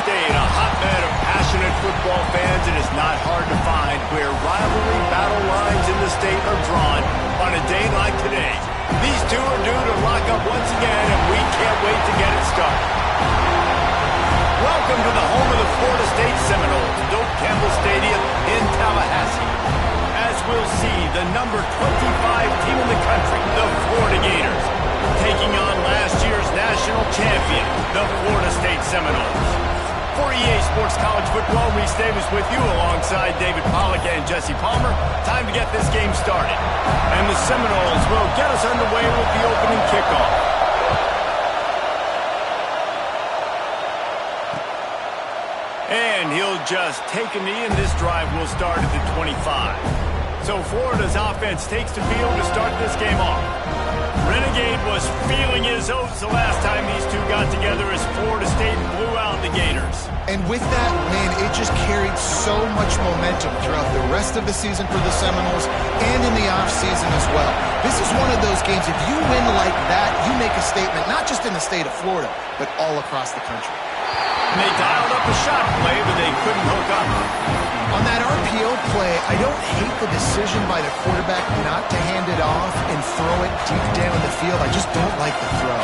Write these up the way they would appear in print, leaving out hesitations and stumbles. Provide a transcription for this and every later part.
State, a hotbed of passionate football fans, it is not hard to find where rivalry battle lines in the state are drawn on a day like today. These two are due to lock up once again, and we can't wait to get it started. Welcome to the home of the Florida State Seminoles, Doak Campbell Stadium in Tallahassee. As we'll see, the number 25 team in the country, the Florida Gators, taking on last year's national champion, the Florida State Seminoles. For EA Sports College Football, Reese Davis with you alongside David Pollack and Jesse Palmer. Time to get this game started. And the Seminoles will get us underway with the opening kickoff. And he'll just take a knee, and this drive will start at the 25. So Florida's offense takes the field to start this game off. Renegade was feeling his oats the last time these two got together as Florida State blew out the Gators. And with that win, it just carried so much momentum throughout the rest of the season for the Seminoles and in the offseason as well. This is one of those games, if you win like that, you make a statement, not just in the state of Florida, but all across the country. And they dialed up a shot play, but they couldn't hook up. On that RPO play, I don't hate the decision by the quarterback not to hand it off and throw it deep down the field. I just don't like the throw.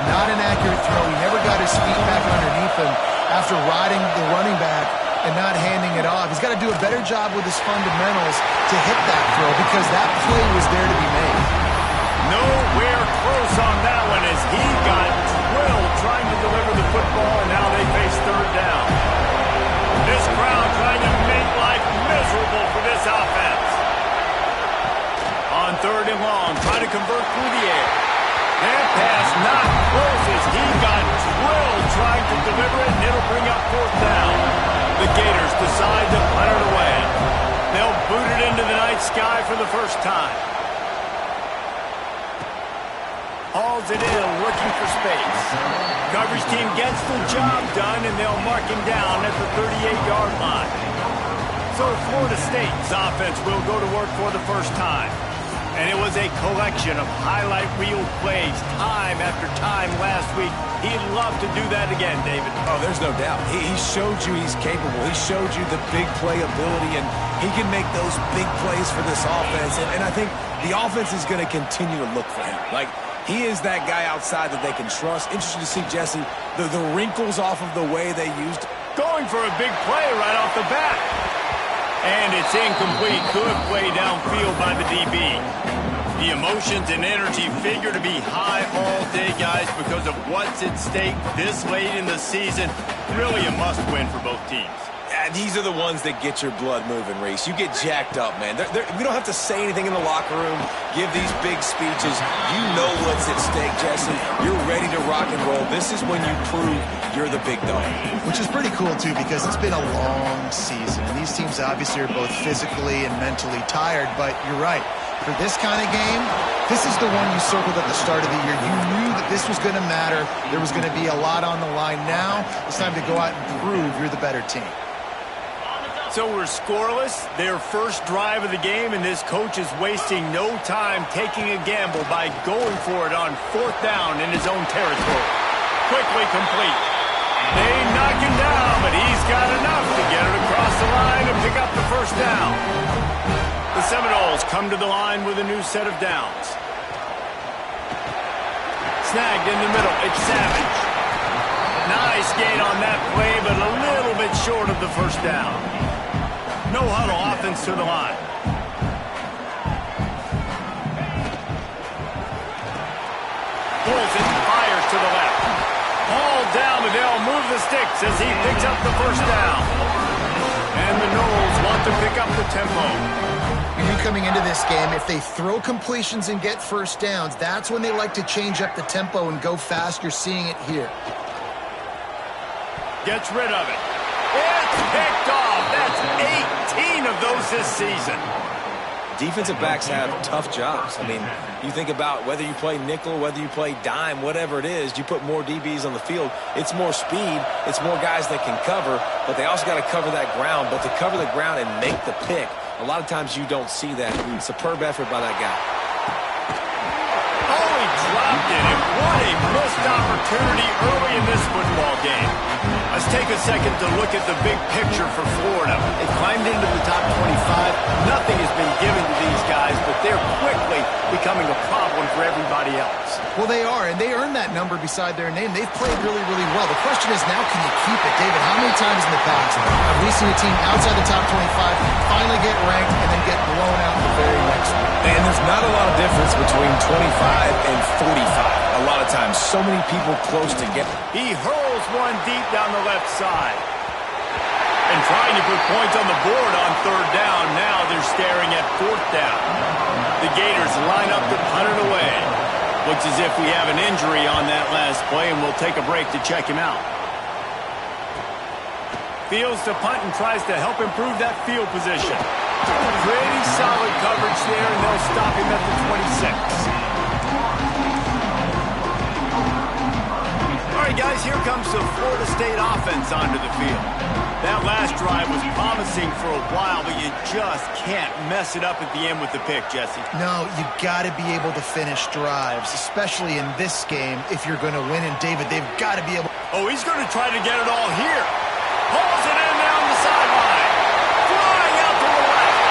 Not an accurate throw. He never got his feet back underneath him after riding the running back and not handing it off. He's got to do a better job with his fundamentals to hit that throw because that play was there to be made. Nowhere close on that one as he got drilled trying to deliver the football, and now they face third down. This crowd trying to make life miserable for this offense. On third and long, trying to convert through the air. That pass not close as he got drilled trying to deliver it, and it'll bring up fourth down. The Gators decide to punt it away. They'll boot it into the night sky for the first time. Hauls it in, looking for space. Coverage team gets the job done, and they'll mark him down at the 38-yard line. So Florida State's offense will go to work for the first time. And it was a collection of highlight reel plays time after time last week. He'd love to do that again, David. Oh, there's no doubt. He showed you he's capable. He showed you the big play ability, and he can make those big plays for this offense. And I think the offense is going to continue to look for him. Like, he is that guy outside that they can trust. Interesting to see, Jesse, the wrinkles off of the way they used. Going for a big play right off the bat. And it's incomplete. Good play downfield by the DB. The emotions and energy figure to be high all day, guys, because of what's at stake this late in the season. Really a must-win for both teams. Yeah, these are the ones that get your blood moving, Reese. You get jacked up, man. We don't have to say anything in the locker room, give these big speeches. You know what's at stake, Jesse. You're ready to rock and roll. This is when you prove you're the big dog. Which is pretty cool, too, because it's been a long season. And these teams obviously are both physically and mentally tired, but you're right. For this kind of game, this is the one you circled at the start of the year. You knew that this was going to matter. There was going to be a lot on the line. Now it's time to go out and prove you're the better team. So we're scoreless, their first drive of the game, and this coach is wasting no time taking a gamble by going for it on fourth down in his own territory. Quickly complete. They knock him down, but he's got enough to get it across the line and pick up the first down. The Seminoles come to the line with a new set of downs. Snagged in the middle, it's Savage. Nice gain on that play, but a little bit short of the first down. No huddle offense to the line. Olsen fires to the left. All down, and they'll move the sticks as he picks up the first down. And the Noles want to pick up the tempo. You coming into this game, if they throw completions and get first downs, that's when they like to change up the tempo and go fast. You're seeing it here. Gets rid of it. It's picked off. That's 18 of those this season. Defensive backs have tough jobs. I mean, you think about whether you play nickel, whether you play dime, whatever it is, you put more DBs on the field. It's more speed. It's more guys that can cover, but they also got to cover that ground. But to cover the ground and make the pick, a lot of times you don't see that. Superb effort by that guy. Oh, he dropped it, and what a missed opportunity early in this football game. A Let's take a second to look at the big picture for Florida. They've climbed into the top 25. Nothing has been given to these guys, but they're quickly becoming a problem for everybody else. Well, they are, and they earned that number beside their name. They've played really, really well. The question is now, can you keep it? David, how many times in the past have we seen a team outside the top 25 finally get ranked and then get blown out in the very next one? And there's not a lot of difference between 25 and 45. A lot of times, so many people close together. He hurls one deep down the left side. And trying to put points on the board on third down. Now they're staring at fourth down. The Gators line up to punt it away. Looks as if we have an injury on that last play, and we'll take a break to check him out. Fields to punt and tries to help improve that field position. Pretty solid coverage there, and they'll stop him at the 26. All right, guys, here comes the Florida State offense onto the field. That last drive was promising for a while, but you just can't mess it up at the end with the pick, Jesse. No, you got to be able to finish drives, especially in this game if you're going to win. And, David, they've got to be able... Oh, he's going to try to get it all here. Pulls it in down the sideline. Flying out to the left.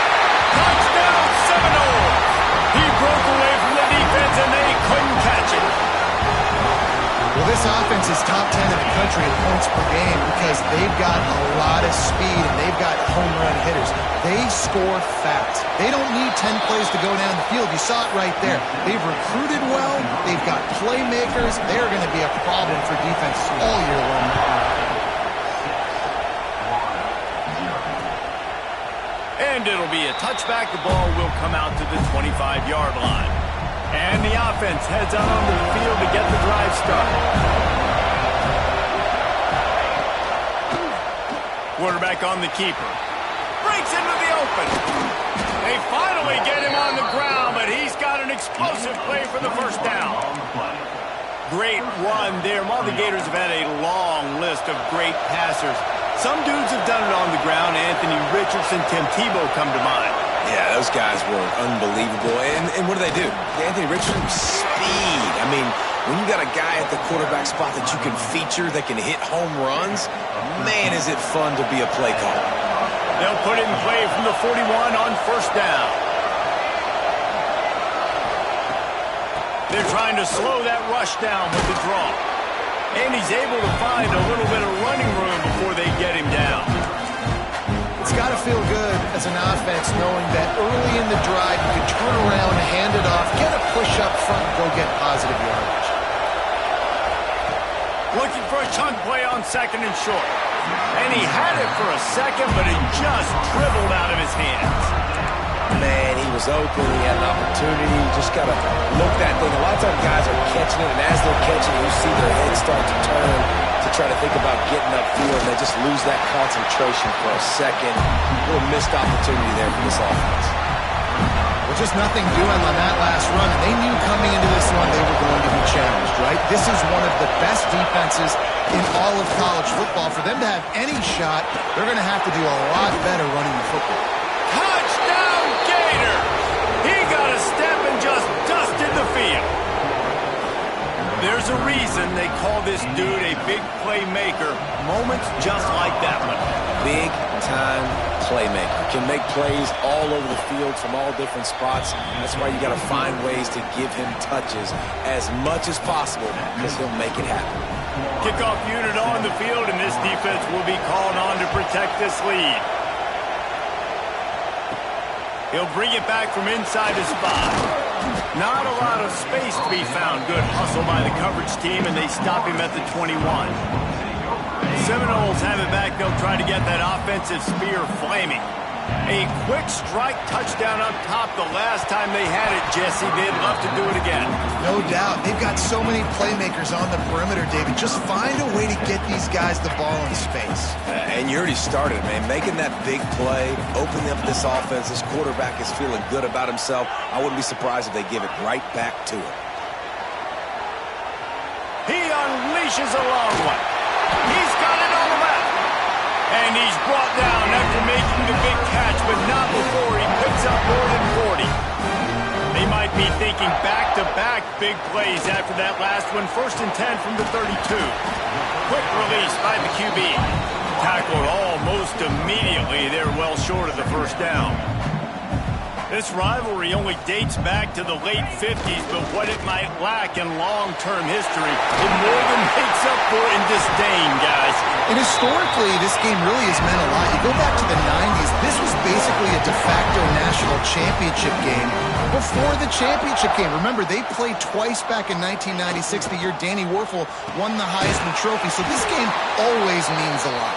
Touchdown, Seminoles. He broke away from the defense, and they couldn't catch it. Well, this offense is top 10 in the country in points per game because they've got a lot of speed and they've got home run hitters. They score fast. They don't need 10 plays to go down the field. You saw it right there. They've recruited well. They've got playmakers. They're going to be a problem for defense all year long. And it'll be a touchback. The ball will come out to the 25-yard line. And the offense heads out onto the field to get the drive started. Quarterback on the keeper. Breaks into the open. They finally get him on the ground, but he's got an explosive play for the first down. Great run there. While the Gators have had a long list of great passers, some dudes have done it on the ground. Anthony Richardson, Tim Tebow come to mind. Yeah, those guys were unbelievable. And what do? Anthony Richardson, speed. I mean, when you got a guy at the quarterback spot that you can feature, that can hit home runs, man, is it fun to be a play caller. They'll put it in play from the 41 on first down. They're trying to slow that rush down with the draw. And he's able to find a little bit of running room before they get him down. It's got to feel good as an offense knowing that early in the drive you can turn around, hand it off, get a push up front, and go get positive yardage. Looking for a chunk play on second and short. And he had it for a second, but it just dribbled out of his hands. Man, he was open. He had an opportunity. You just got to look that thing. A lot of times guys are catching it, and as they're catching it, you see their heads start to turn to try to think about getting upfield, and they just lose that concentration for a second. A little missed opportunity there for this offense. Well, just nothing doing on that last run, and they knew coming into this one they were going to be challenged, right? This is one of the best defenses in all of college football. For them to have any shot, they're going to have to do a lot better running the football. Touchdown, Gator! He got a step and just dusted the field. There's a reason they call this dude a big playmaker. Moments just like that one. Big-time playmaker. Can make plays all over the field from all different spots. That's why you got to find ways to give him touches as much as possible because he'll make it happen. Kickoff unit on the field, and this defense will be called on to protect this lead. He'll bring it back from inside his 5. Not a lot of space to be found. Good hustle by the coverage team, and they stop him at the 21. Seminoles have it back. They'll try to get that offensive spear flaming. A quick strike touchdown up top the last time they had it, Jesse. They'd love to do it again. No doubt. They've got so many playmakers on the perimeter, David. Just find a way to get these guys the ball in space. And you already started, man. Making that big play, opening up this offense. This quarterback is feeling good about himself. I wouldn't be surprised if they give it right back to him. He unleashes a long one. He's got it on the left. And he's brought down after making the big catch, but not before he picks up more than 40. They might be thinking back-to-back big plays after that last one. 1st and 10 from the 32. quick release by the QB. Tackled almost immediately. They're well short of the first down. This rivalry only dates back to the late 50s, but what it might lack in long-term history, it more than makes up for in disdain, guys. And historically, this game really has meant a lot. You go back to the 90s, this was basically a de facto national championship game before the championship game. Remember, they played twice back in 1996, the year Danny Werfel won the Heisman Trophy. So this game always means a lot.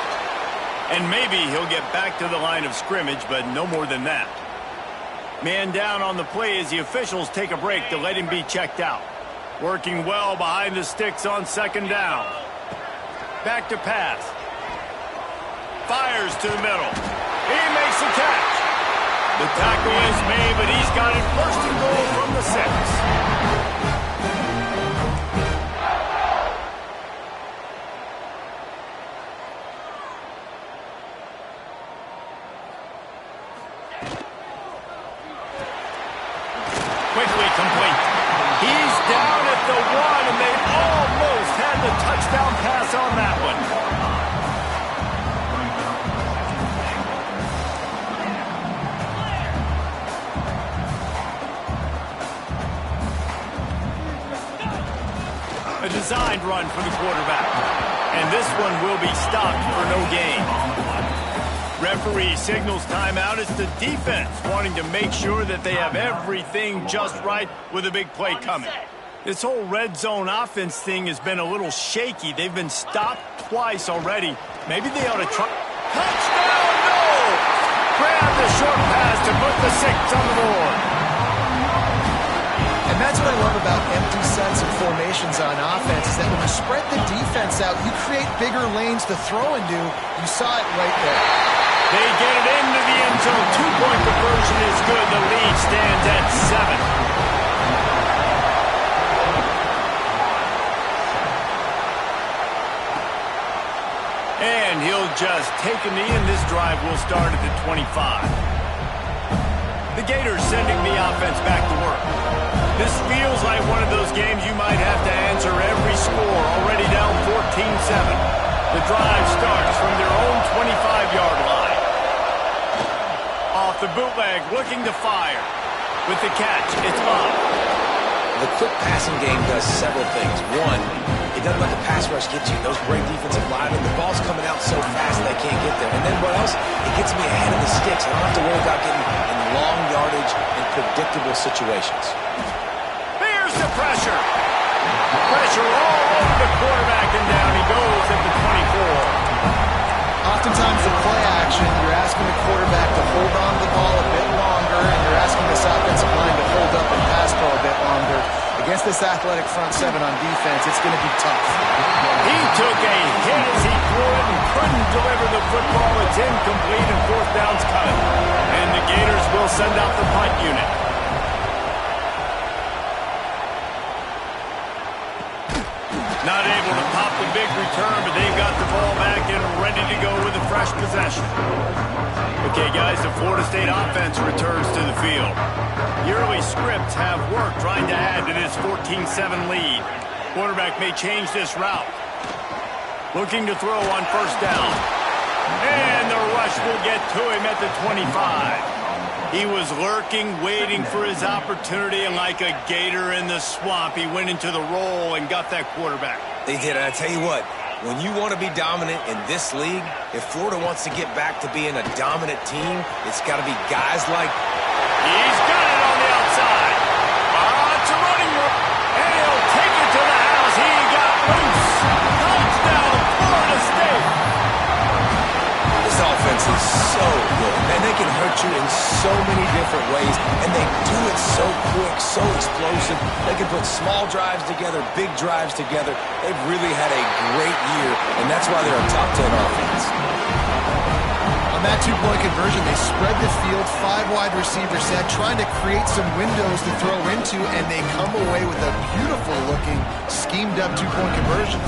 And maybe he'll get back to the line of scrimmage, but no more than that. Man down on the play as the officials take a break to let him be checked out. Working well behind the sticks on second down. Back to pass. Fires to the middle. He makes the catch. The tackle is made, but he's got it first and goal from the 6. Quickly complete. He's down at the 1, and they almost had the touchdown pass on that one. A designed run for the quarterback. And this one will be stopped for no gain. Referee signals timeout. It's the defense wanting to make sure that they have everything just right with a big play coming. This whole red zone offense thing has been a little shaky. They've been stopped twice already. Maybe they ought to try. Touchdown, no! Grab the short pass to put the 6 on the board. And that's what I love about empty sets and formations on offense, is that when you spread the defense out, you create bigger lanes to throw into. You saw it right there. They get it into the end zone. 2-point conversion is good. The lead stands at 7. And he'll just take a knee, and this drive will start at the 25. The Gators sending the offense back to work. This feels like one of those games you might have to answer every score. Already down 14-7. The drive starts from their own 25-yard line. Off the bootleg, looking to fire. With the catch, it's up. The quick passing game does several things. One, it doesn't let the pass rush get you. Those great defensive linemen, the ball's coming out so fast they can't get there. And then what else? It gets me ahead of the sticks. I don't have to worry about getting in long yardage and predictable situations. There's the pressure. Pressure all over the quarterback, and down he goes at the 24. Oftentimes in play action, you're asking the quarterback to hold on to the ball a bit longer, and you're asking this offensive line to hold up and pass pro a bit longer. Against this athletic front 7 on defense, it's going to be tough. He took a hit as he threw it and couldn't deliver the football. It's incomplete, and 4th down's coming. And the Gators will send out the punt unit. Not able to pop the big return, but they've got the ball back and ready to go with a fresh possession. Okay, guys, the Florida State offense returns to the field. Yearly scripts have worked trying to add to this 14-7 lead. Quarterback may change this route. Looking to throw on first down. And the rush will get to him at the 25. He was lurking, waiting for his opportunity, and like a gator in the swamp, he went into the roll and got that quarterback. They did, and I tell you what, when you want to be dominant in this league, if Florida wants to get back to being a dominant team, it's got to be guys like... He's got it on the outside. It's a running route, and he'll take it to the house. He got loose. Touchdown, Florida State. This offense is so good, and they can hurt you in so many different ways, and they do it so quick, so explosive. They can put small drives together, big drives together. They've really had a great year, and that's why they're a top 10 offense. On that 2-point conversion, they spread the field, 5 wide receiver set, trying to create some windows to throw into, and they come away with a beautiful-looking, schemed-up 2-point conversion.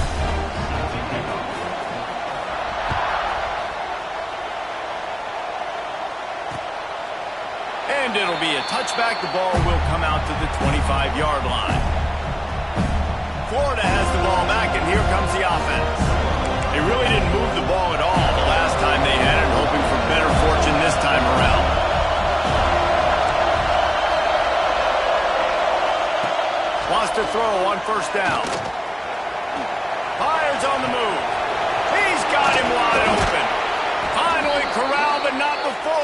And it'll be a touchback. The ball will come out to the 25-yard line. Florida has the ball back, and here comes the offense. They really didn't move the ball at all the last time they had it, hoping for better fortune this time around. Wants to throw on first down. Fires on the move. He's got him wide open. Finally corralled, but not before.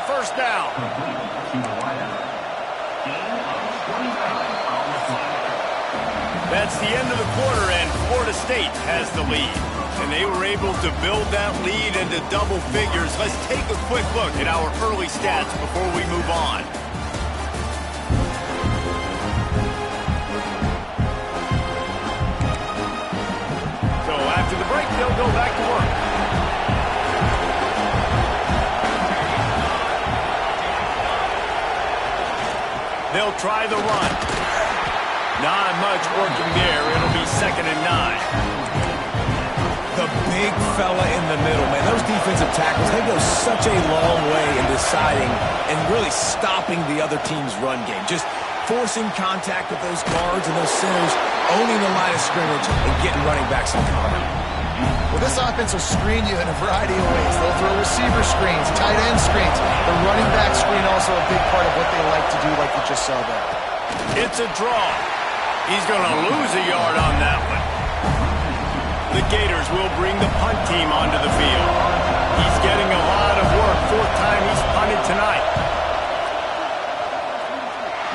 First down. That's the end of the quarter, and Florida State has the lead. And they were able to build that lead into double figures. Let's take a quick look at our early stats before we move on. So after the break, they'll go back to work. They'll try the run. Not much working there. It'll be 2nd and 9. The big fella in the middle, man. Those defensive tackles, they go such a long way in deciding and really stopping the other team's run game. Just forcing contact with those guards and those centers, owning the line of scrimmage and getting running backs in cover. Well, this offense will screen you in a variety of ways. They'll throw receiver screens, tight end screens. The running back screen also a big part of what they like to do, like you just saw there. It's a draw. He's going to lose a yard on that one. The Gators will bring the punt team onto the field. He's getting a lot of work. 4th time he's punted tonight.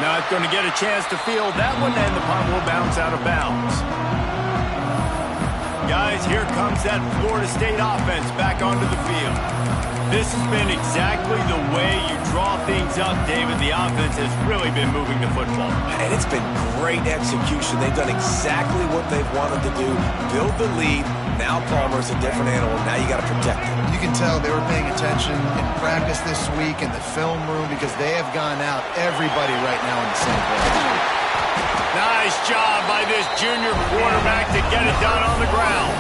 Not going to get a chance to field that one, and the punt will bounce out of bounds. Guys, here comes that Florida State offense back onto the field. This has been exactly the way you draw things up, David. The offense has really been moving the football. And it's been great execution. They've done exactly what they've wanted to do. Build the lead. Now Palmer's a different animal. Now you got to protect him. You can tell they were paying attention in practice this week in the film room because they have gone out everybody right now in the same place. Nice job by this junior quarterback to get it done on the ground.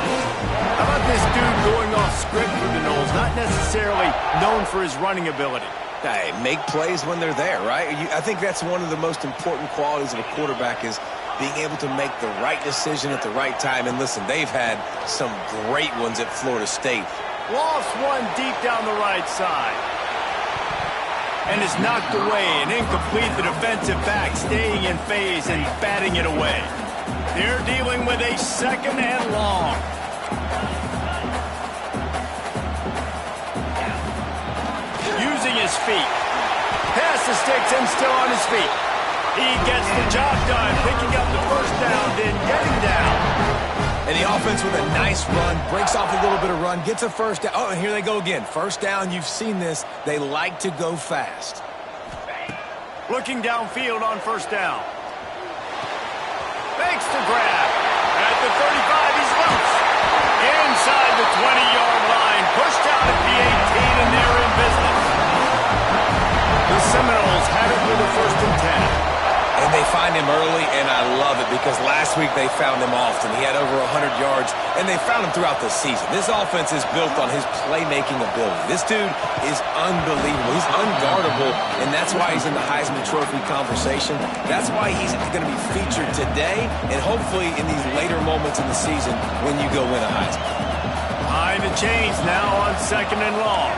How about this dude going off script for the Noles? Not necessarily known for his running ability. Hey, make plays when they're there, right? I think that's one of the most important qualities of a quarterback is being able to make the right decision at the right time. And listen, they've had some great ones at Florida State. Lost one deep down the right side. And is knocked away and incomplete. The defensive back staying in phase and batting it away. They're dealing with a 2nd and long. Using his feet. Pass the sticks and still on his feet. He gets the job done, picking up the first down, then getting down. And the offense with a nice run, breaks off a little bit of run, gets a first down. Oh, and here they go again. First down, you've seen this. They like to go fast. Looking downfield on first down. Makes the grab. At the 35, he's loose. Inside the 20-yard line. Pushed out at the 18, and they're in business. The Seminoles have it with a 1st and 10. And they find him early, and I love it because last week they found him often. He had over 100 yards, and they found him throughout the season. This offense is built on his playmaking ability. This dude is unbelievable. He's unguardable, and that's why he's in the Heisman Trophy conversation. That's why he's going to be featured today and hopefully in these later moments in the season when you go win a Heisman. Behind the chains now on 2nd and long.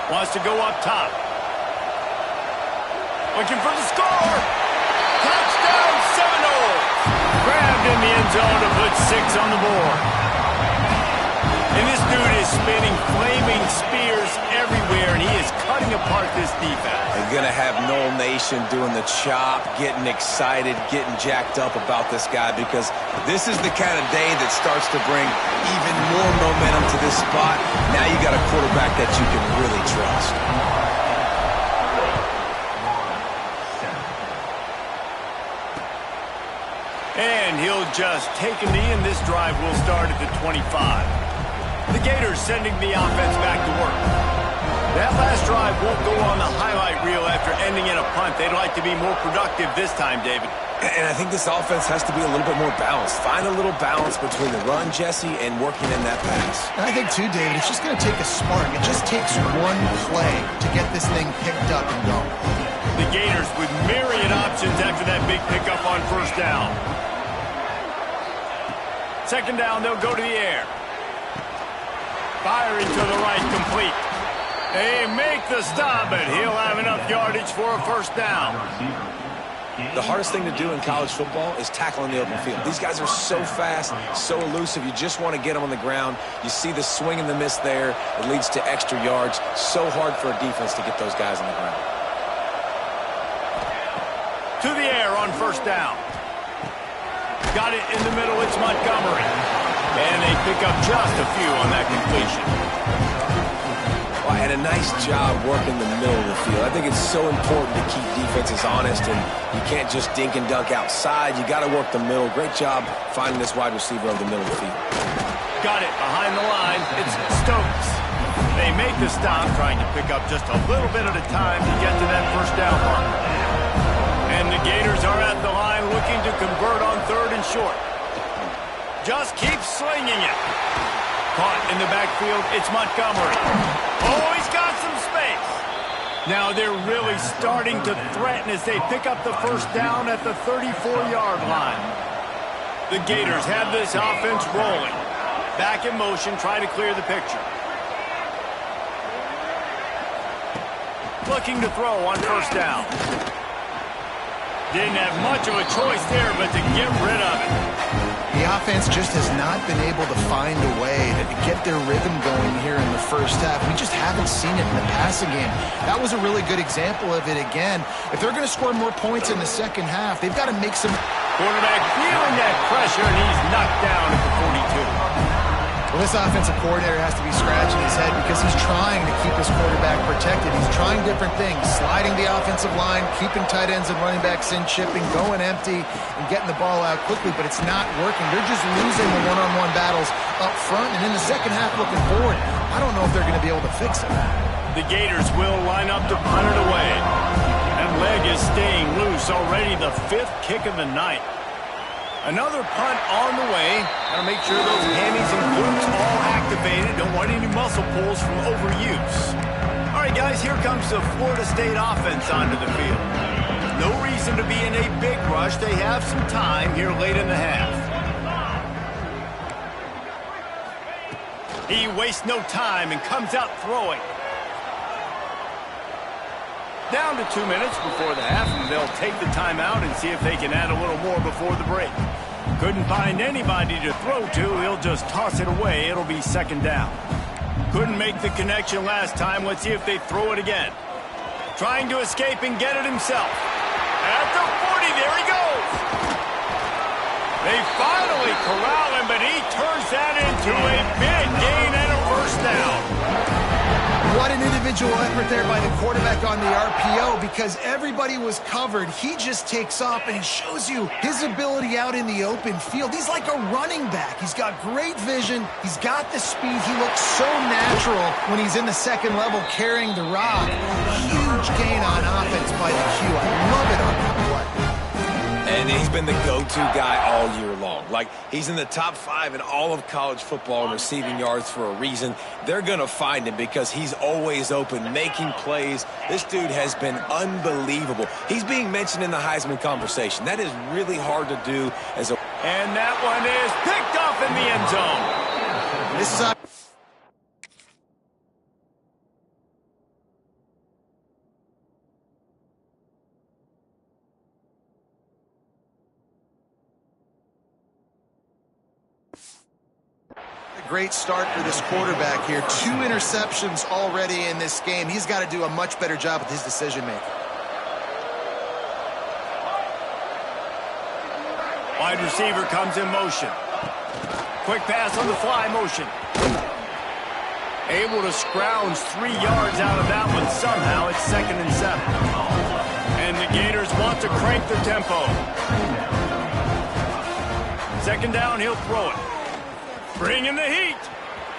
Wants to go up top. Looking for the score. Touchdown, Seminoles. Grabbed in the end zone to put 6 on the board. And this dude is spinning flaming spears everywhere, and he is cutting apart this defense. They're going to have Nole Nation doing the chop, getting excited, getting jacked up about this guy because this is the kind of day that starts to bring even more momentum to this spot. Now you got a quarterback that you can really trust. And he'll just take a knee, and this drive will start at the 25. The Gators sending the offense back to work. That last drive won't go on the highlight reel after ending in a punt. They'd like to be more productive this time, David. And I think this offense has to be a little bit more balanced. Find a little balance between the run, Jesse, and working in that pass. I think, too, David, it's just going to take a spark. It just takes one play to get this thing picked up and going. The Gators with myriad options after that big pickup on first down. Second down, they'll go to the air. Firing to the right, complete. They make the stop, and he'll have enough yardage for a first down. The hardest thing to do in college football is tackle in the open field. These guys are so fast, so elusive. You just want to get them on the ground. You see the swing and the miss there. It leads to extra yards. So hard for a defense to get those guys on the ground. To the air on first down. Got it in the middle. It's Montgomery. And they pick up just a few on that completion. Well, and a nice job working the middle of the field. I think it's so important to keep defenses honest, and you can't just dink and dunk outside. You got to work the middle. Great job finding this wide receiver over the middle of the field. Got it behind the line. It's Stokes. They make the stop, trying to pick up just a little bit at a time to get to that first down mark. And the Gators are at the line looking to convert on third and short. Just keep slinging it. Caught in the backfield, it's Montgomery. Oh, he's got some space. Now they're really starting to threaten as they pick up the first down at the 34-yard line. The Gators have this offense rolling. Back in motion, try to clear the picture. Looking to throw on first down. Didn't have much of a choice there, but to get rid of it. The offense just has not been able to find a way to get their rhythm going here in the first half. We just haven't seen it in the passing game. That was a really good example of it again. If they're going to score more points in the second half, they've got to make some... Quarterback feeling that pressure, and he's knocked down at the 42. Well, this offensive coordinator has to be scratching his head because he's trying to keep his quarterback protected. He's trying different things, sliding the offensive line, keeping tight ends and running backs in, chipping, going empty, and getting the ball out quickly, but it's not working. They're just losing the one-on-one battles up front, and in the second half looking forward, I don't know if they're going to be able to fix it. The Gators will line up to punt it away. That leg is staying loose, already the 5th kick of the night. Another punt on the way. Got to make sure those hammies and glutes all activated. Don't want any muscle pulls from overuse. All right, guys, here comes the Florida State offense onto the field. No reason to be in a big rush. They have some time here late in the half. He wastes no time and comes out throwing. Down to 2 minutes before the half, and they'll take the timeout and see if they can add a little more before the break. Couldn't find anybody to throw to. He'll just toss it away. It'll be second down. Couldn't make the connection last time. Let's see if they throw it again. Trying to escape and get it himself. At the 40, there he goes. They finally corral him, but he turns that into a big gain and a first down. What an individual effort there by the quarterback on the RPO, because everybody was covered. He just takes off, and he shows you his ability out in the open field. He's like a running back. He's got great vision. He's got the speed. He looks so natural when he's in the second level carrying the rock. Huge gain on offense by the Q. I love it on that play. And he's been the go-to guy all year long. Like, he's in the top 5 in all of college football in receiving yards for a reason. They're going to find him because he's always open, making plays. This dude has been unbelievable. He's being mentioned in the Heisman conversation. That is really hard to do as a... And that one is picked off in the end zone. This is... Great start for this quarterback here. 2 interceptions already in this game. He's got to do a much better job with his decision-making. Wide receiver comes in motion. Quick pass on the fly motion. Able to scrounge 3 yards out of that one somehow. It's 2nd and 7. And the Gators want to crank the tempo. Second down, he'll throw it. Bring in the heat.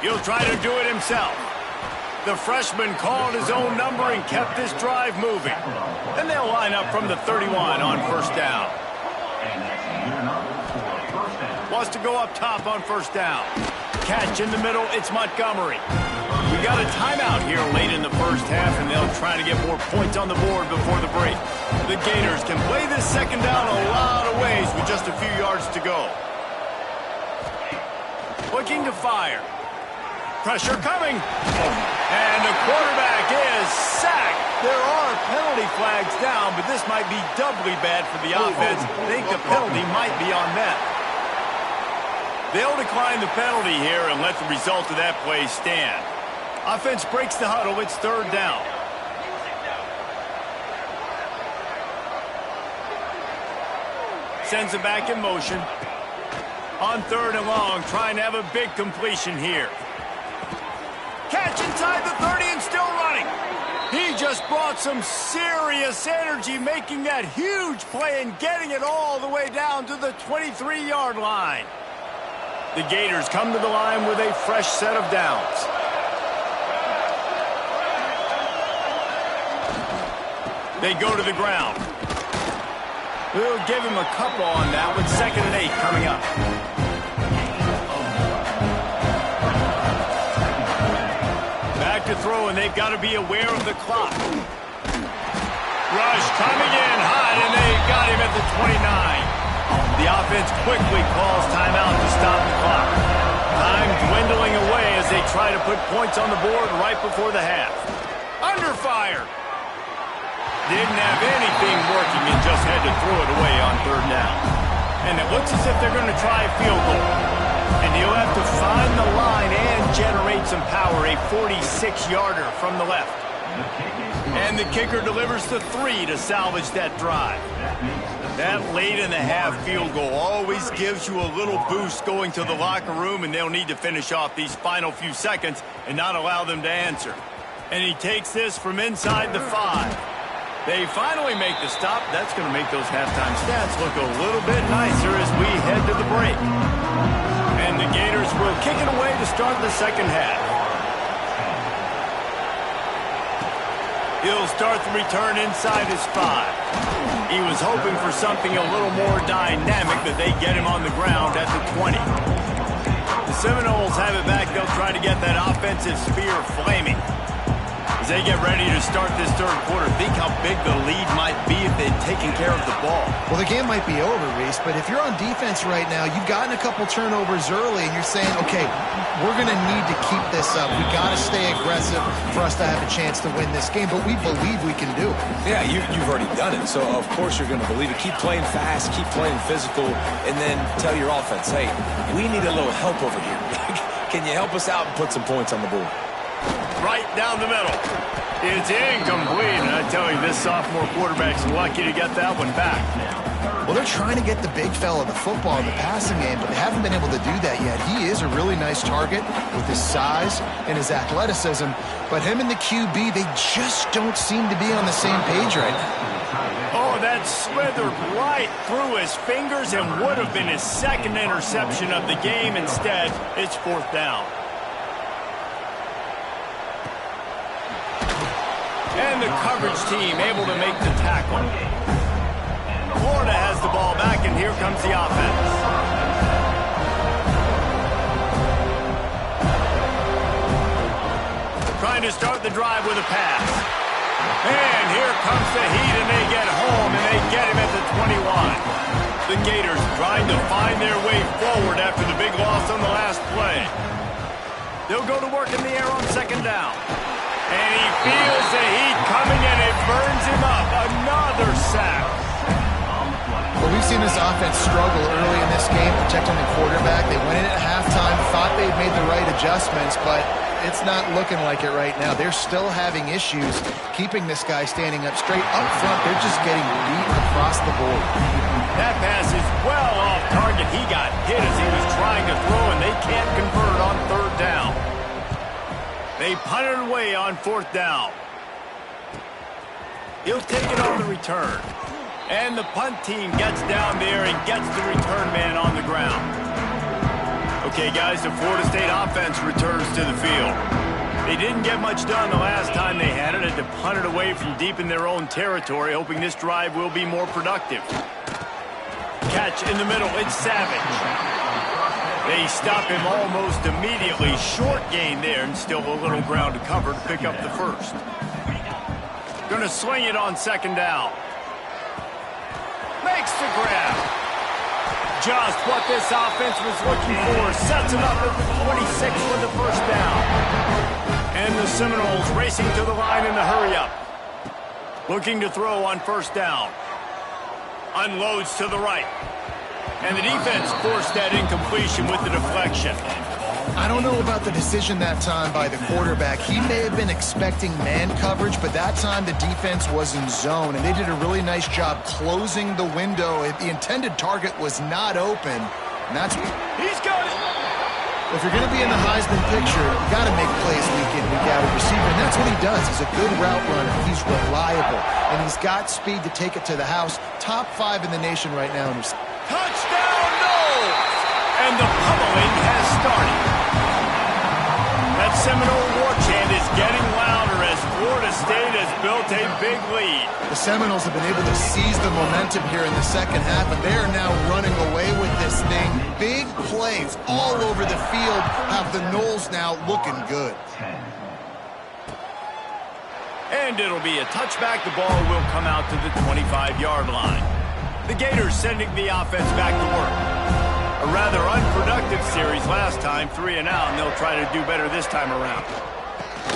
He'll try to do it himself. The freshman called his own number and kept this drive moving. And they'll line up from the 31 on first down. Wants to go up top on first down. Catch in the middle, it's Montgomery. We got a timeout here late in the first half, and they'll try to get more points on the board before the break. The Gators can play this second down a lot of ways with just a few yards to go. Looking to fire. Pressure coming. And the quarterback is sacked. There are penalty flags down, but this might be doubly bad for the offense. I think the penalty might be on them. They'll decline the penalty here and let the result of that play stand. Offense breaks the huddle. It's third down. Sends it back in motion. On third and long, trying to have a big completion here. Catch inside the 30 and still running. He just brought some serious energy making that huge play and getting it all the way down to the 23-yard line. The Gators come to the line with a fresh set of downs. They go to the ground. We'll give him a couple on that with 2nd and 8 coming up. Back to throw, and they've got to be aware of the clock. Rush coming in hot, and they got him at the 29. The offense quickly calls timeout to stop the clock. Time dwindling away as they try to put points on the board right before the half. Under fire. Didn't have anything working and just had to throw it away on third down. And it looks as if they're going to try a field goal. And he'll have to find the line and generate some power, a 46-yarder from the left. And the kicker delivers the 3 to salvage that drive. That late-in-the-half field goal always gives you a little boost going to the locker room, and they'll need to finish off these final few seconds and not allow them to answer. And he takes this from inside the 5. They finally make the stop. That's going to make those halftime stats look a little bit nicer as we head to the break. And the Gators will kick it away to start the second half. He'll start the return inside his 5. He was hoping for something a little more dynamic, but they get him on the ground at the 20. The Seminoles have it back. They'll try to get that offensive spear flaming. As they get ready to start this third quarter, think how big the lead might be if they'd taken care of the ball. Well, the game might be over, Reese, but if you're on defense right now, you've gotten a couple turnovers early, and you're saying, okay, we're going to need to keep this up. We got to stay aggressive for us to have a chance to win this game, but we believe we can do it. Yeah, you've already done it, so of course you're going to believe it. Keep playing fast, keep playing physical, and then tell your offense, hey, we need a little help over here. Can you help us out and put some points on the board? Right down the middle. It's incomplete, and I tell you, this sophomore quarterback's lucky to get that one back. Well, they're trying to get the big fella the football in the passing game, but they haven't been able to do that yet. He is a really nice target with his size and his athleticism, but him and the QB, they just don't seem to be on the same page right now. Oh, that slithered right through his fingers and would have been his second interception of the game. Instead, it's fourth down. And the coverage team able to make the tackle. Florida has the ball back, and here comes the offense. Trying to start the drive with a pass. And here comes the heat, and they get home, and they get him at the 21. The Gators trying to find their way forward after the big loss on the last play. They'll go to work in the air on second down. And he feels the heat coming, and it burns him up. Another sack. Well, we've seen this offense struggle early in this game, protecting the quarterback. They went in at halftime, thought they'd made the right adjustments, but it's not looking like it right now. They're still having issues keeping this guy standing up straight. Up front, they're just getting beat across the board. That pass is well off target. He got hit as he was trying to throw, and they can't convert on third down. They punt it away on fourth down. He'll take it on the return. And the punt team gets down there and gets the return man on the ground. Okay, guys, the Florida State offense returns to the field. They didn't get much done the last time they had it. Had to punt it away from deep in their own territory, hoping this drive will be more productive. Catch in the middle. It's Savage. They stop him almost immediately. Short gain there, and still a little ground to cover to pick up the first. Going to sling it on second down. Makes the grab. Just what this offense was looking for. Sets it up at the 26 for the first down. And the Seminoles racing to the line in the hurry-up. Looking to throw on first down. Unloads to the right. And the defense forced that incompletion with the deflection. I don't know about the decision that time by the quarterback. He may have been expecting man coverage, but that time the defense was in zone, and they did a really nice job closing the window. The intended target was not open, and that's... He's got it! If you're going to be in the Heisman picture, you got to make plays week in, week out of receiver, and that's what he does. He's a good route runner. He's reliable, and he's got speed to take it to the house. Top 5 in the nation right now. Touchdown, Noles! And the pummeling has started. That Seminole war chant is getting louder as Florida State has built a big lead. The Seminoles have been able to seize the momentum here in the second half, and they are now running away with this thing. Big plays all over the field have the Noles now looking good. And it'll be a touchback. The ball will come out to the 25-yard line. The Gators sending the offense back to work. A rather unproductive series last time, 3 and out, and they'll try to do better this time around.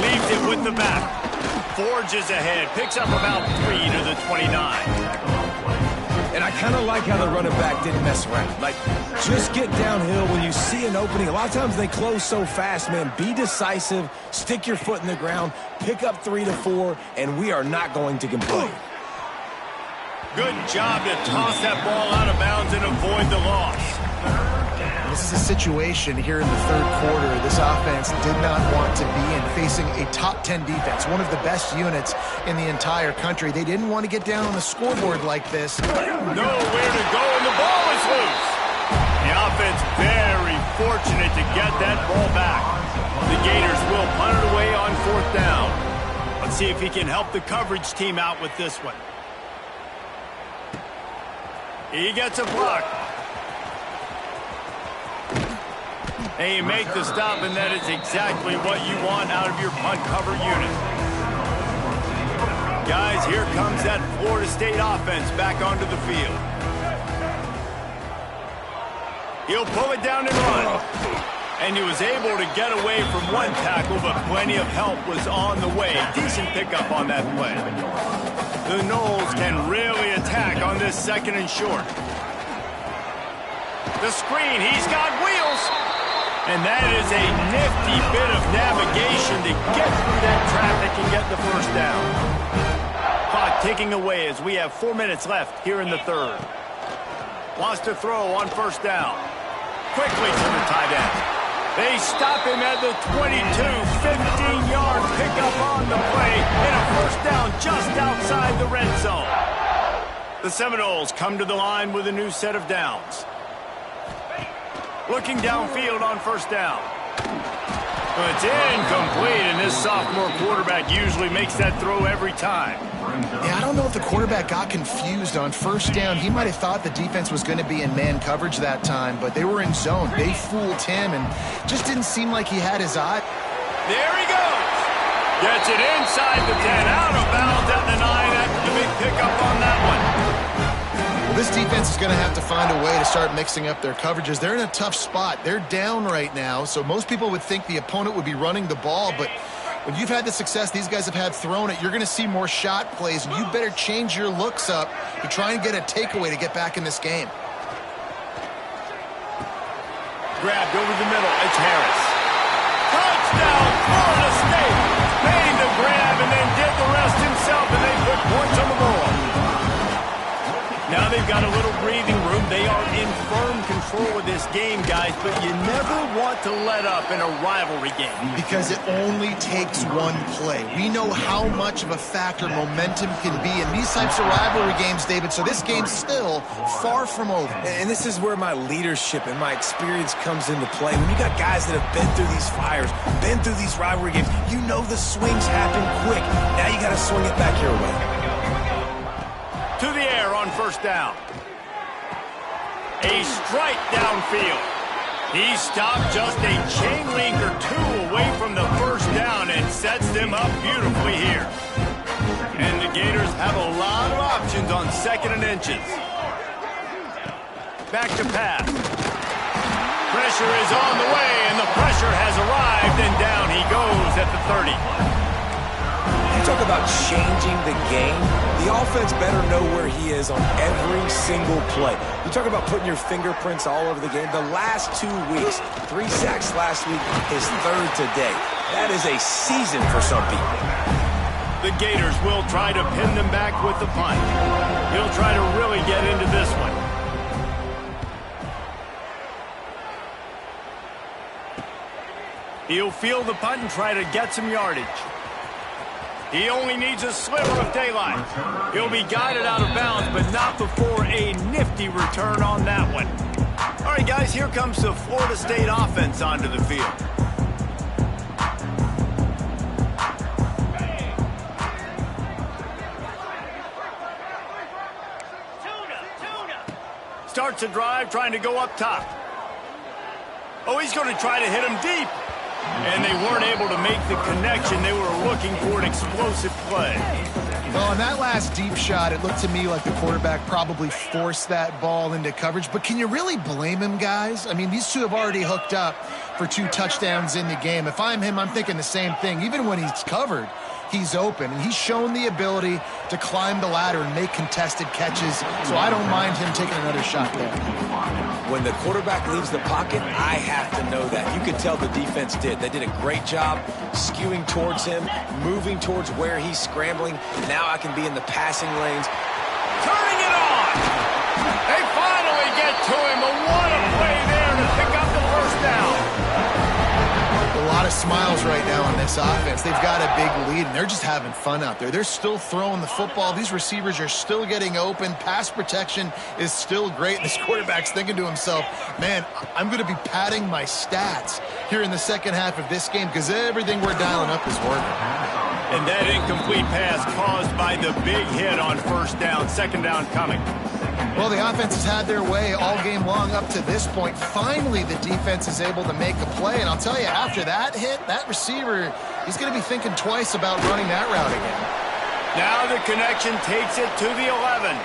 Leaves it with the back. Forges ahead, picks up about 3 to the 29. And I kind of like how the running back didn't mess around. Like, just get downhill when you see an opening. A lot of times they close so fast, man. Be decisive, stick your foot in the ground, pick up 3 to 4, and we are not going to complain. Good job to toss that ball out of bounds and avoid the loss. This is a situation here in the third quarter this offense did not want to be in, facing a top 10 defense, one of the best units in the entire country. They didn't want to get down on the scoreboard like this. Nowhere to go, and the ball is loose. The offense very fortunate to get that ball back. The Gators will punt it away on fourth down. Let's see if he can help the coverage team out with this one. He gets a block. And you make the stop, and that is exactly what you want out of your punt cover unit. Guys, here comes that Florida State offense back onto the field. He'll pull it down and run. And he was able to get away from one tackle, but plenty of help was on the way. Decent pickup on that play. The Noles can really attack on this second and short. The screen, he's got wheels. And that is a nifty bit of navigation to get through that traffic and get the first down. Clock ticking away as we have 4 minutes left here in the third. Wants to throw on first down. Quickly to the tight end. They stop him at the 22, 15-yard pickup on the play, and a first down just outside the red zone. The Seminoles come to the line with a new set of downs. Looking downfield on first down. But it's incomplete, and this sophomore quarterback usually makes that throw every time. Yeah, I don't know if the quarterback got confused on first down. He might have thought the defense was going to be in man coverage that time, but they were in zone. They fooled him, and just didn't seem like he had his eye. There he goes. Gets it inside the 10, out of bounds at the 9 after the big pickup on that one. Well, this defense is going to have to find a way to start mixing up their coverages. They're in a tough spot. They're down right now, so most people would think the opponent would be running the ball, but when you've had the success these guys have had throwing it, you're going to see more shot plays, and you better change your looks up to try and get a takeaway to get back in this game. Grabbed over the middle. It's Harris. Touchdown, Florida State. Made the grab and then did the rest himself, and they put points on the board. Now they've got a little breathing room. They are in firm control of this game, guys, but you never want to let up in a rivalry game. Because it only takes one play. We know how much of a factor momentum can be in these types of rivalry games, David, so this game's still far from over. And this is where my leadership and my experience comes into play. When you got guys that have been through these fires, been through these rivalry games, you know the swings happen quick. Now you got to swing it back your way. To the air on first down. A strike downfield. He stopped just a chain link or two away from the first down and sets them up beautifully here. And the Gators have a lot of options on 2nd and inches. Back to pass. Pressure is on the way, and the pressure has arrived, and down he goes at the 30. You talk about changing the game. The offense better know where he is on every single play. You talk about putting your fingerprints all over the game. The last 2 weeks, 3 sacks last week, his 3rd today. That is a season for some people. The Gators will try to pin them back with the punt. He'll try to really get into this one. He'll field the punt and try to get some yardage. He only needs a sliver of daylight. He'll be guided out of bounds, but not before a nifty return on that one. All right, guys, here comes the Florida State offense onto the field. Starts a drive trying to go up top. Oh, he's going to try to hit him deep. And they weren't able to make the connection. They were looking for an explosive play. Well, on that last deep shot, it looked to me like the quarterback probably forced that ball into coverage. But can you really blame him, guys? I mean, these two have already hooked up for 2 touchdowns in the game. If I'm him, I'm thinking the same thing. Even when he's covered, he's open. And he's shown the ability to climb the ladder and make contested catches. So I don't mind him taking another shot there. When the quarterback leaves the pocket, I have to know that. You could tell the defense did. They did a great job skewing towards him, moving towards where he's scrambling. Now I can be in the passing lanes. Turning it on! They finally get to him, but what a play there to pick up the first down. A lot of smiles right now on this offense. They've got a big lead, and they're just having fun out there. They're still throwing the football. These receivers are still getting open. Pass protection is still great. This quarterback's thinking to himself, man, I'm going to be padding my stats here in the second half of this game because everything we're dialing up is working. And that incomplete pass caused by the big hit on first down, 2nd down coming. Well, the offense has had their way all game long up to this point. Finally, the defense is able to make a play. And I'll tell you, after that hit, that receiver, he's going to be thinking twice about running that route again. Now the connection takes it to the 11.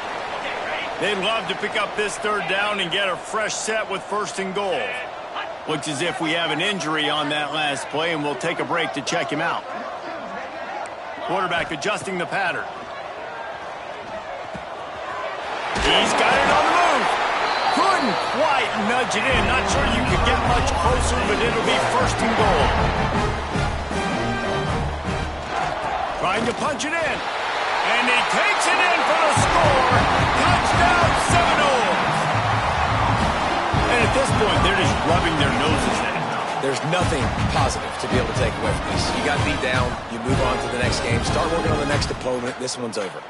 They'd love to pick up this 3rd down and get a fresh set with 1st and goal. Looks as if we have an injury on that last play, and we'll take a break to check him out. Quarterback adjusting the pattern. He's got it on the move. Couldn't quite nudge it in. Not sure you could get much closer, but it'll be 1st and goal. Trying to punch it in. And he takes it in for the score. Touchdown Seminoles. And at this point, they're just rubbing their noses in it. There's nothing positive to be able to take away from this. You got beat down. You move on to the next game. Start working on the next opponent. This one's over.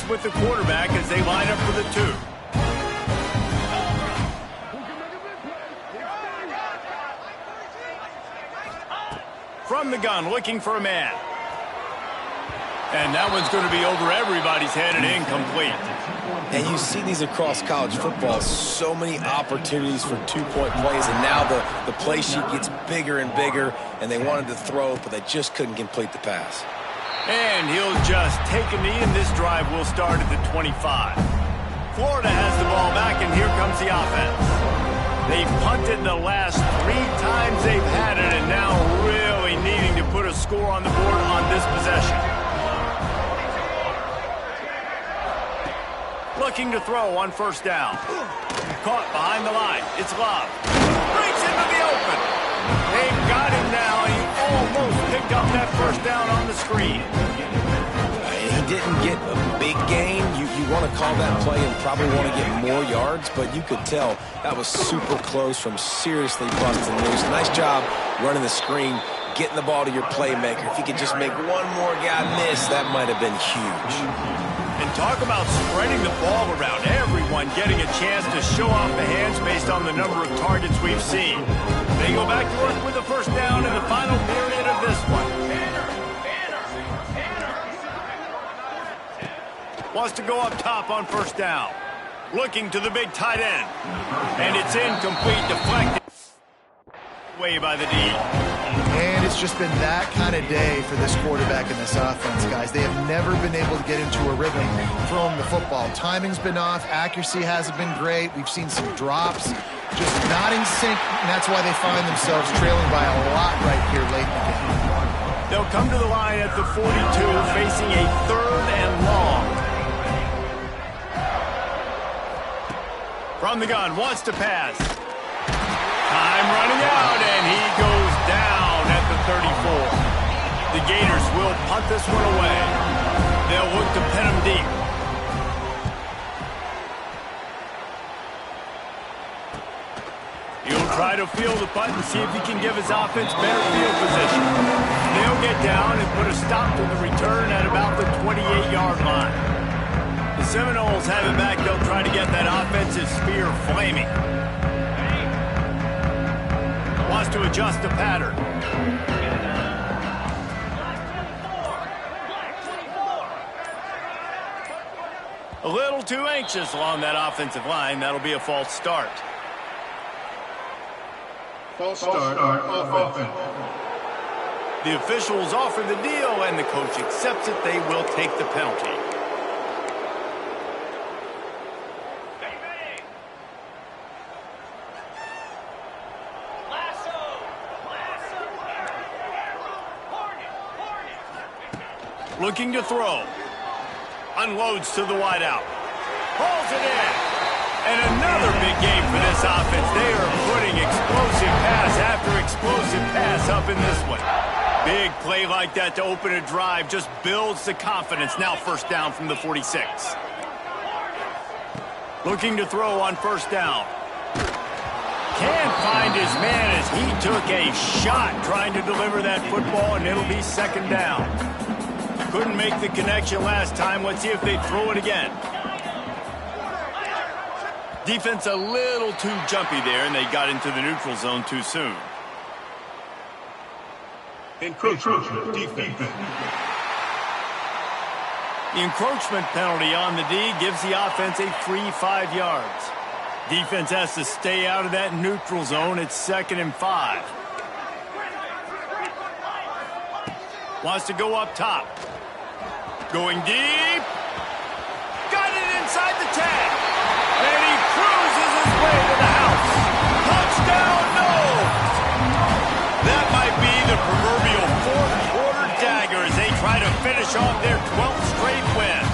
With the quarterback as they line up for the 2. From the gun, looking for a man. And that one's going to be over everybody's head and incomplete. And you see these across college football, so many opportunities for 2-point plays, and now the play sheet gets bigger and bigger, and they wanted to throw, but they just couldn't complete the pass. And he'll just take a knee, and this drive will start at the 25. Florida has the ball back, and here comes the offense. They've punted the last 3 times they've had it, and now really needing to put a score on the board on this possession. Looking to throw on 1st down. Caught behind the line. It's Love. Breaks into the open. They've got him now. He almost picked up that 1st down on the screen. He didn't get a big gain. You want to call that play and probably want to get more yards, but you could tell that was super close from seriously busting loose. Nice job running the screen, getting the ball to your playmaker. If you could just make one more guy miss, that might have been huge. And talk about spreading the ball around. Everyone getting a chance to show off the hands based on the number of targets we've seen. They go back to work with a first down in the final period of this one. Wants to go up top on first down. Looking to the big tight end. And it's incomplete, deflected away by the D. And it's just been that kind of day for this quarterback and this offense, guys. They have never been able to get into a rhythm throwing the football. Timing's been off. Accuracy hasn't been great. We've seen some drops. Just not in sync, and that's why they find themselves trailing by a lot right here late in the game. They'll come to the line at the 42, facing a 3rd and long. From the gun, wants to pass. Time running out, and he goes down at the 34. The Gators will punt this one away. They'll look to pin him deep. He'll try to field the punt and see if he can give his offense better field position. They'll get down and put a stop to the return at about the 28-yard line. The Seminoles have it back. They'll try to get that offensive spear flaming. Wants to adjust the pattern. A little too anxious along that offensive line. That'll be a false start. False start offense. The officials offer the deal, and the coach accepts it. They will take the penalty. Looking to throw. Unloads to the wideout. Pulls it in. And another big game for this offense. They are putting explosive pass after explosive pass up in this one. Big play like that to open a drive just builds the confidence. Now first down from the 46. Looking to throw on first down. Can't find his man as he took a shot trying to deliver that football, and it'll be second down. Couldn't make the connection last time. Let's see if they throw it again. Defense a little too jumpy there, and they got into the neutral zone too soon. Encroachment defense. The encroachment penalty on the D gives the offense a free 5 yards. Defense has to stay out of that neutral zone. It's 2nd and 5. Wants to go up top. Going deep. Got it inside the 10. And he cruises his way to the house. Touchdown, no! That might be the proverbial 4th quarter dagger as they try to finish off their 12th straight win.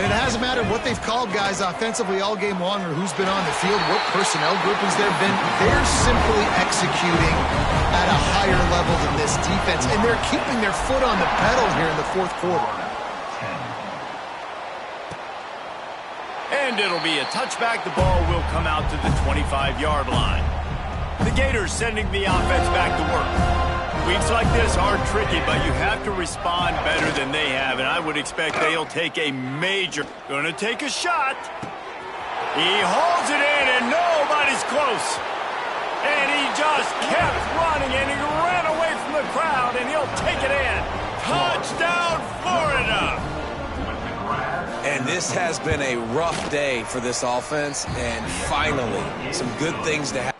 And it hasn't mattered what they've called, guys, offensively all game long or who's been on the field, what personnel groupings there have been. They're simply executing at a higher level than this defense, and they're keeping their foot on the pedal here in the 4th quarter. And it'll be a touchback. The ball will come out to the 25-yard line. The Gators sending the offense back to work. Weeks like this are tricky, but you have to respond better than they have, and I would expect they'll take a major. Gonna take a shot. He holds it in, and nobody's close. And he just kept running, and he ran away from the crowd, and he'll take it in. Touchdown, Florida! And this has been a rough day for this offense, and finally, some good things to happen.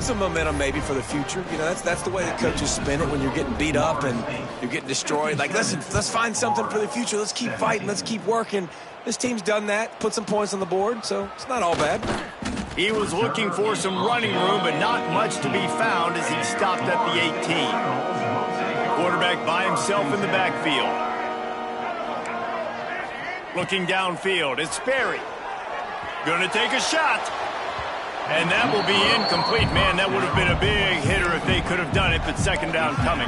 some momentum maybe for the future. You know, that's the way the coaches spin it when you're getting beat up and you're getting destroyed. Like, listen, let's find something for the future. Let's keep fighting. Let's keep working. This team's done that, put some points on the board, so it's not all bad. He was looking for some running room, but not much to be found as he stopped at the 18. Quarterback by himself in the backfield. Looking downfield, it's Sperry. Gonna take a shot. And that will be incomplete. Man, that would have been a big hitter if they could have done it, but second down coming.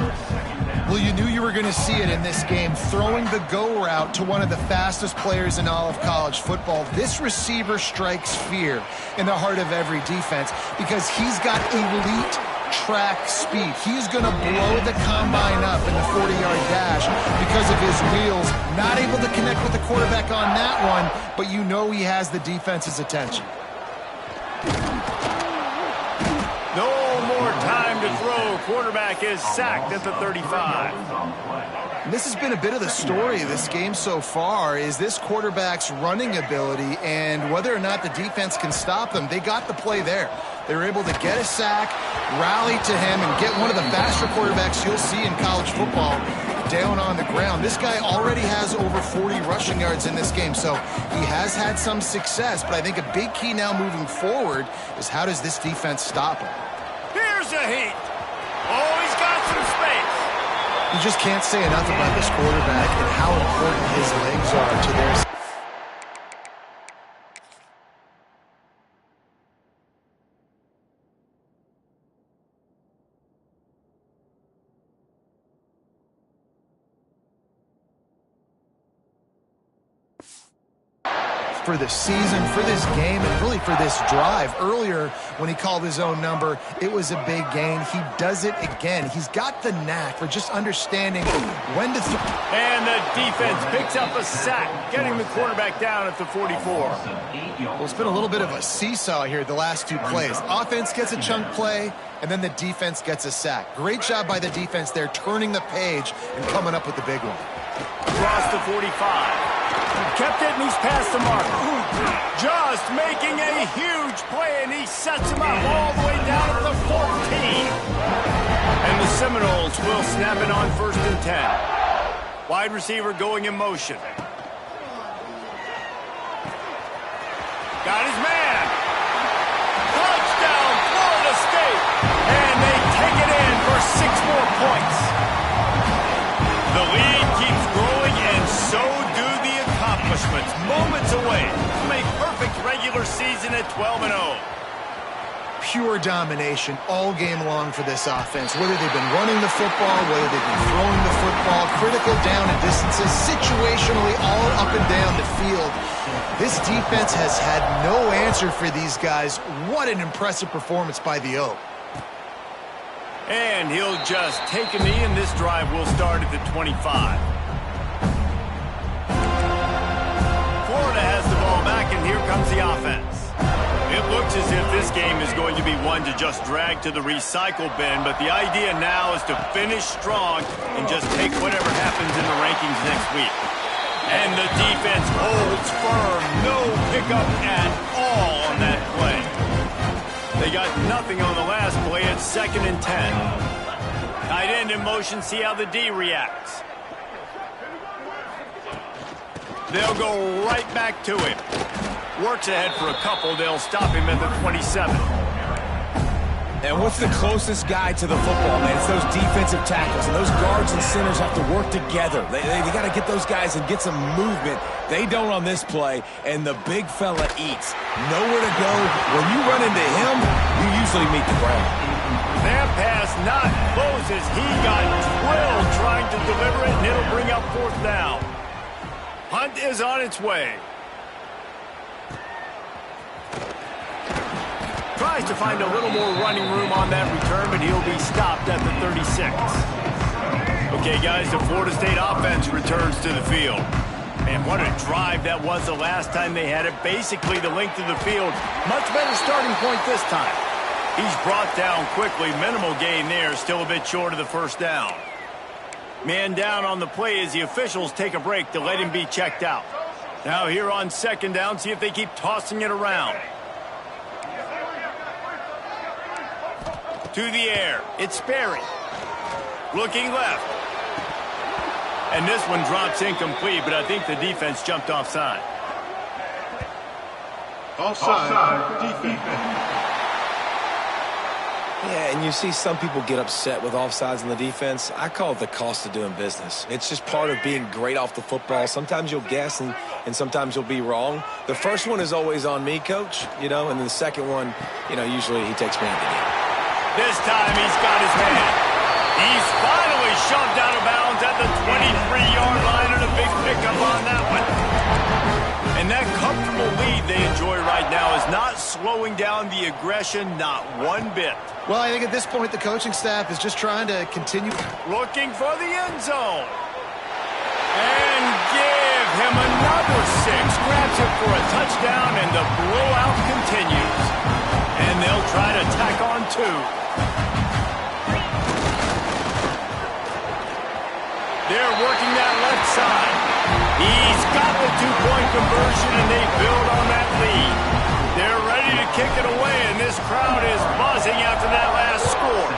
Well, you knew you were going to see it in this game, throwing the go route to one of the fastest players in all of college football. This receiver strikes fear in the heart of every defense because he's got elite track speed. He's going to blow the combine up in the 40-yard dash because of his wheels. Not able to connect with the quarterback on that one, but you know he has the defense's attention. No more time to throw. Quarterback is sacked at the 35. And this has been a bit of the story of this game so far, is this quarterback's running ability and whether or not the defense can stop them. They got the play there. They were able to get a sack, rally to him, and get one of the faster quarterbacks you'll see in college football down on the ground. This guy already has over 40 rushing yards in this game, so he has had some success, but I think a big key now moving forward is how does this defense stop him? Here's a heat. Oh, he's got some space. You just can't say enough about this quarterback and how important his legs are to their... for the season, for this game, and really for this drive. Earlier, when he called his own number, it was a big gain. He does it again. He's got the knack for just understanding when to throw. And the defense picks up a sack, getting the quarterback down at the 44. Well, it's been a little bit of a seesaw here the last two plays. Offense gets a chunk play, and then the defense gets a sack. Great job by the defense there, turning the page and coming up with the big one. Across the 45. Kept it, and he's past the mark. Just making a huge play, and he sets him up all the way down at the 14. And the Seminoles will snap it on 1st and 10. Wide receiver going in motion. Got his man. Touchdown, Florida State. And they take it in for 6 more points. The lead keeps growing, and so do the accomplishments. Moments away from a perfect regular season at 12-0. Pure domination all game long for this offense. Whether they've been running the football, whether they've been throwing the football, critical down and distances, situationally all up and down the field. This defense has had no answer for these guys. What an impressive performance by the Oak. And he'll just take a knee, and this drive will start at the 25. Florida has the ball back, and here comes the offense. It looks as if this game is going to be one to just drag to the recycle bin, but the idea now is to finish strong and just take whatever happens in the rankings next week. And the defense holds firm. No pickup at all on that play. They got nothing on the last play at 2nd and 10. Tight end in motion, see how the D reacts. They'll go right back to him. Works ahead for a couple. They'll stop him at the 27. And what's the closest guy to the football, man? It's those defensive tackles, and those guards and centers have to work together. They got to get those guys and get some movement. They don't on this play, and the big fella eats. Nowhere to go. When you run into him, you usually meet the ground. That pass not close as he got drilled trying to deliver it, and it'll bring up 4th down. Hunt is on its way. Tries to find a little more running room on that return, but he'll be stopped at the 36. Okay, guys, the Florida State offense returns to the field. Man, what a drive that was the last time they had it. Basically the length of the field. Much better starting point this time. He's brought down quickly. Minimal gain there. Still a bit short of the 1st down. Man down on the play as the officials take a break to let him be checked out. Now here on 2nd down, see if they keep tossing it around. To the air. It's Sperry. Looking left. And this one drops incomplete, but I think the defense jumped offside. Offside. Defense. Yeah, and you see some people get upset with offsides in the defense. I call it the cost of doing business. It's just part of being great off the football. Sometimes you'll guess and sometimes you'll be wrong. The first one is always on me, Coach, and then the second one, usually he takes me out of the game. This time he's got his man. He's finally shoved out of bounds at the 23-yard line, and a big pickup on that one. And that comfortable lead they enjoy right now is not slowing down the aggression, not one bit. Well, I think at this point the coaching staff is just trying to continue. Looking for the end zone. And give him another 6. Grabs it for a touchdown, and the blowout continues. And they'll try to tack on 2. They're working that left side. He's got the 2-point conversion, and they build on that lead. They're ready to kick it away, and this crowd is buzzing after that last score.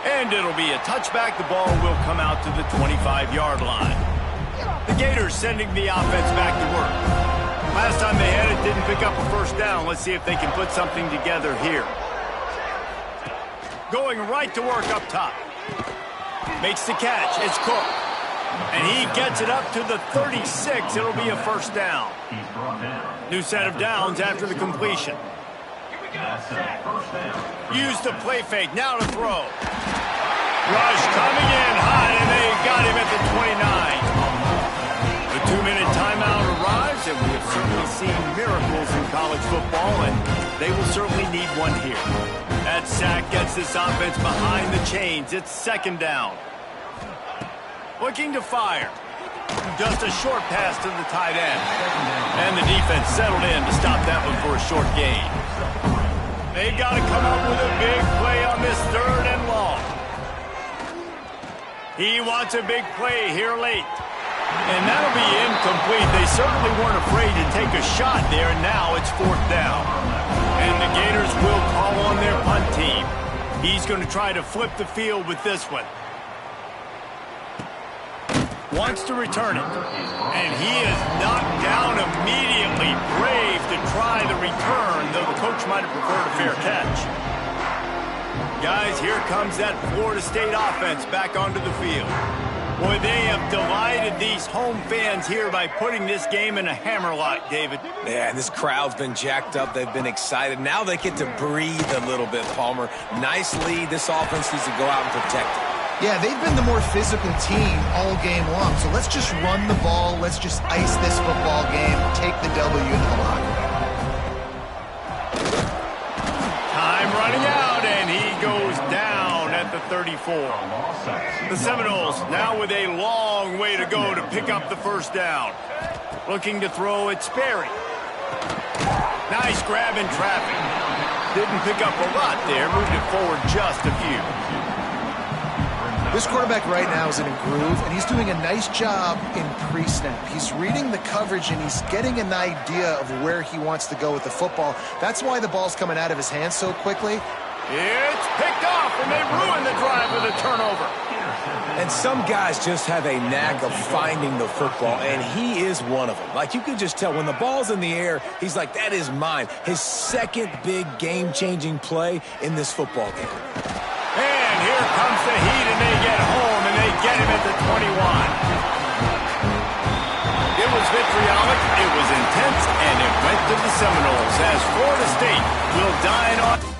And it'll be a touchback. The ball will come out to the 25-yard line. The Gators sending the offense back to work. Last time they had it, didn't pick up a first down. Let's see if they can put something together here. Going right to work up top. Makes the catch. It's Cook. And he gets it up to the 36. It'll be a first down. New set of downs after the completion. Use the play fake. Now to throw. Rush coming in high, and they got him at the 29. The 2-minute timeout arrives, and we have certainly seen miracles in college football, and they will certainly need one here. That sack gets this offense behind the chains. It's second down. Looking to fire. Just a short pass to the tight end. And the defense settled in to stop that one for a short gain. They've got to come up with a big play on this 3rd and long. He wants a big play here late. And that'll be incomplete. They certainly weren't afraid to take a shot there, and now it's 4th down. And the Gators will call on their punt team. He's going to try to flip the field with this one. Wants to return it. And he is knocked down immediately. Brave to try the return, though the coach might have preferred a fair catch. Guys, here comes that Florida State offense back onto the field. Boy, they have delighted these home fans here by putting this game in a hammerlock, David. Yeah, and this crowd's been jacked up. They've been excited. Now they get to breathe a little bit, Palmer. Nice lead. This offense needs to go out and protect it. Yeah, they've been the more physical team all game long. So let's just run the ball. Let's just ice this football game. Take the W into the locker room. Time running out, and he goes down at the 34. The Seminoles now with a long way to go to pick up the first down. Looking to throw at Sperry. Nice grab in traffic. Didn't pick up a lot there. Moved it forward just a few. This quarterback right now is in a groove, and he's doing a nice job in pre-snap. He's reading the coverage, and he's getting an idea of where he wants to go with the football. That's why the ball's coming out of his hands so quickly. It's picked off, and they ruin the drive with a turnover. And some guys just have a knack of finding the football, and he is one of them. Like, you can just tell when the ball's in the air, he's like, that is mine. His second big game-changing play in this football game. And here comes the heat, and they get home, and they get him at the 21. It was vitriolic, it was intense, and it went to the Seminoles as Florida State will dine on...